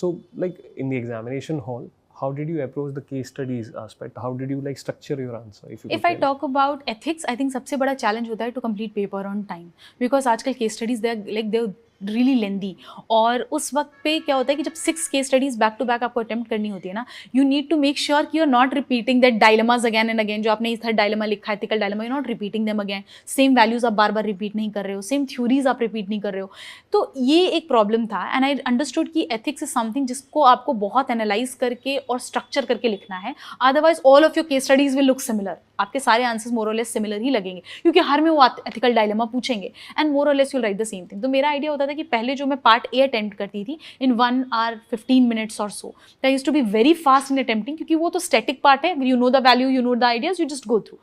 So, like in the examination hall, how did you approach the case studies aspect? How did you like structure your answer? If you If could I tell. talk about ethics, I think सबसे बड़ा challenge होता है to complete paper on time, because आजकल case studies they're really lengthy. और उस वक्त पे क्या होता है कि जब 6 case studies back to back आपको attempt करनी होती है ना, you need to make sure कि you're not repeating that dilemmas again and again. जो आपने इधर dilemma लिखा है, ethical dilemma, you're not repeating them again. Same values आप बार बार repeat नहीं कर रहे हो, same theories आप repeat नहीं कर रहे हो. तो ये एक प्रॉब्लम था. एंड आई अंडरस्टूड कि एथिक्स इज समथिंग जिसको आपको बहुत एनालाइज करके और स्ट्रक्चर करके लिखना है. Otherwise all of your case studies will look similar. आपके सारे आंसर्स मोर और लेस सिमिलर ही लगेंगे, क्योंकि हर में वो एथिकल डायलेमा पूछेंगे एंड मोर और less you right the same thing. तो मेरा आइडिया होता था कि पहले जो मैं पार्ट ए अटेम्प्ट करती थी इन 1 hour 15 minutes और so, I used to be very fast in attempting, क्योंकि वो तो स्टैटिक पार्ट है. You know the value, you know the ideas, you just go through.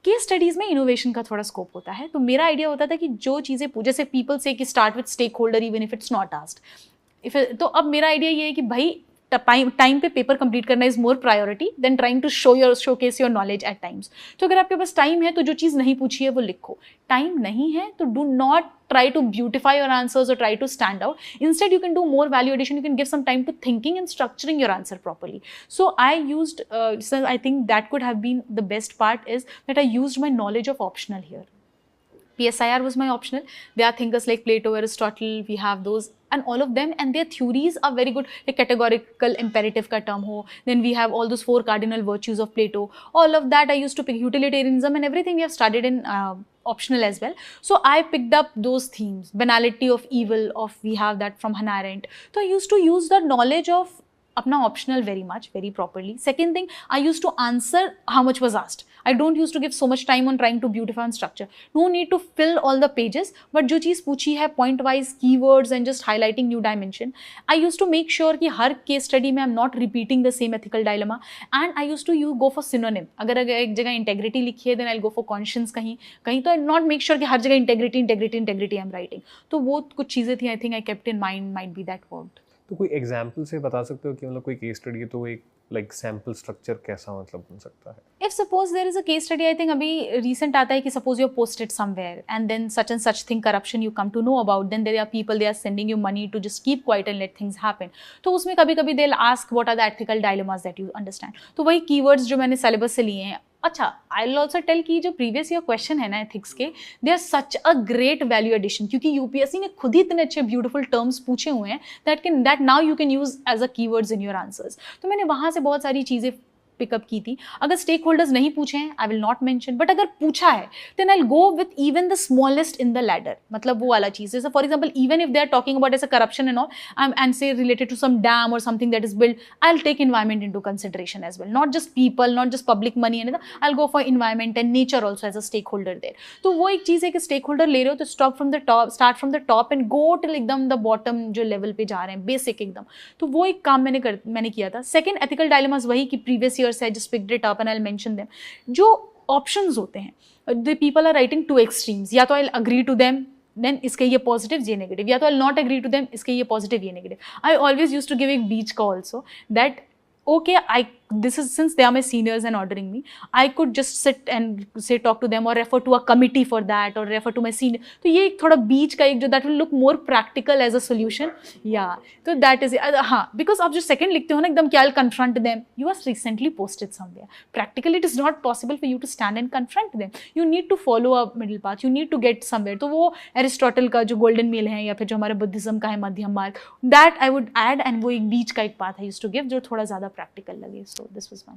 Case studies में इनोवेशन का थोड़ा स्कोप होता है. तो मेरा आइडिया होता था कि जो चीज़ें जैसे पीपल से कि start with stakeholder even if it's not asked. तो अब मेरा आइडिया ये है कि भाई टाइम पे पेपर कंप्लीट करना is more priority than trying to showcase your knowledge at times. तो अगर आपके पास टाइम है तो जो चीज़ नहीं पूछी है वो लिखो. टाइम नहीं है तो do not try to beautify your answers or try to stand out. Instead, you can do more value addition. You can give some time to thinking and structuring your answer properly. So I used, so I think that could have been the best part, is that I used my knowledge of optional here. PSIR was my optional. There are thinkers like Plato, Aristotle, we have those, and all of them, and their theories are very good. Like categorical imperative ka term ho, then we have all those 4 cardinal virtues of Plato. All of that I used to pick. Utilitarianism and everything we have studied in optional as well. So I picked up those themes. Banality of evil, of we have that from Hannah Arendt. So I used to use the knowledge of अपना optional very much, very properly. Second thing, I used to answer how much was asked. I don't used to give so much time on trying to beautify and structure. No need to fill all the pages, but जो चीज़ पूछी है point wise keywords and just highlighting new dimension. I used to make sure कि हर case study में I'm not repeating the same ethical dilemma, and I used to go for synonym. अगर एक जगह integrity लिखी है then I'll go for conscience कहीं तो I not make sure कि हर जगह integrity I'm writing. तो वो कुछ चीज़ें थी I think I kept in mind, might be that worked. तो कोई एग्जाम्पल से बता सकते हो कि मतलब कोई केस स्टडी है तो एक लाइक सैम्पल स्ट्रक्चर कैसा मतलब बन सकता है? If suppose there is a case study, I think अभी recent आता है कि suppose you posted somewhere and then such and such thing corruption you come to know about, then there are people they are sending you money to just keep quiet and let things happen. तो उसमें कभी कभी they'll ask what are the ethical dilemmas that you understand. तो वही keywords जो मैंने syllabus से लिए हैं. अच्छा, आई विल ऑल्सो टेल कि जो प्रीवियस ईयर क्वेश्चन है ना एथिक्स के, they are such a great value addition, क्योंकि यूपीएससी ने खुद ही इतने अच्छे ब्यूटीफुल टर्म्स पूछे हुए हैं that now you can use as a keywords in your answers. तो मैंने वहाँ से बहुत सारी चीज़ें पिकअप की थी. अगर स्टेक होल्डर्स नहीं पूछे हैं I will not mention, but अगर पूछा है then I will go with even the smallest in the ladder. मतलब वो वाला चीज़, जैसे for example even if they are talking about as a corruption and all and से रिलेटेड टू सम डैम और something that is build, I will take environment into consideration as well, not just people, not just public money and I will go for environment and nature also as a stakeholder there. तो वो एक चीज़ है कि stake holder ले रहे हो तो start from the top and go till एकदम द बॉटम जो लेवल पे जा रहे हैं, बेसिक एकदम. तो वो एक काम मैंने किया था. सेकंड, एथिकल डायलेमास वही कि प्रीवियस ईयर से just picked it up and I'll mention them. जो options होते हैं, the people are writing two extremes. या तो I'll agree to them, then इसके ये positive ये negative, या तो I'll not agree to them, इसके ये positive ये negative. I always used to give एक बीच का also that okay, this is since they are my seniors and ordering me, I could just sit and say talk to them or refer to a committee for that or refer to my senior. तो ये एक थोड़ा बीच का एक जो that will look more practical as a solution. Yeah, तो that is हाँ, because आप जो second लिखते हो ना एकदम क्या, I'll confront them. You are recently posted somewhere. Practically it is not possible for you to stand and confront them. You need to follow a middle path. You need to get somewhere. तो वो Aristotle का जो golden मील है या फिर जो हमारे Buddhism का है मध्यम मार्ग, that I would add, and वो एक बीच का एक path I used to give जो थोड़ा ज़्यादा practical लगे. So this was one.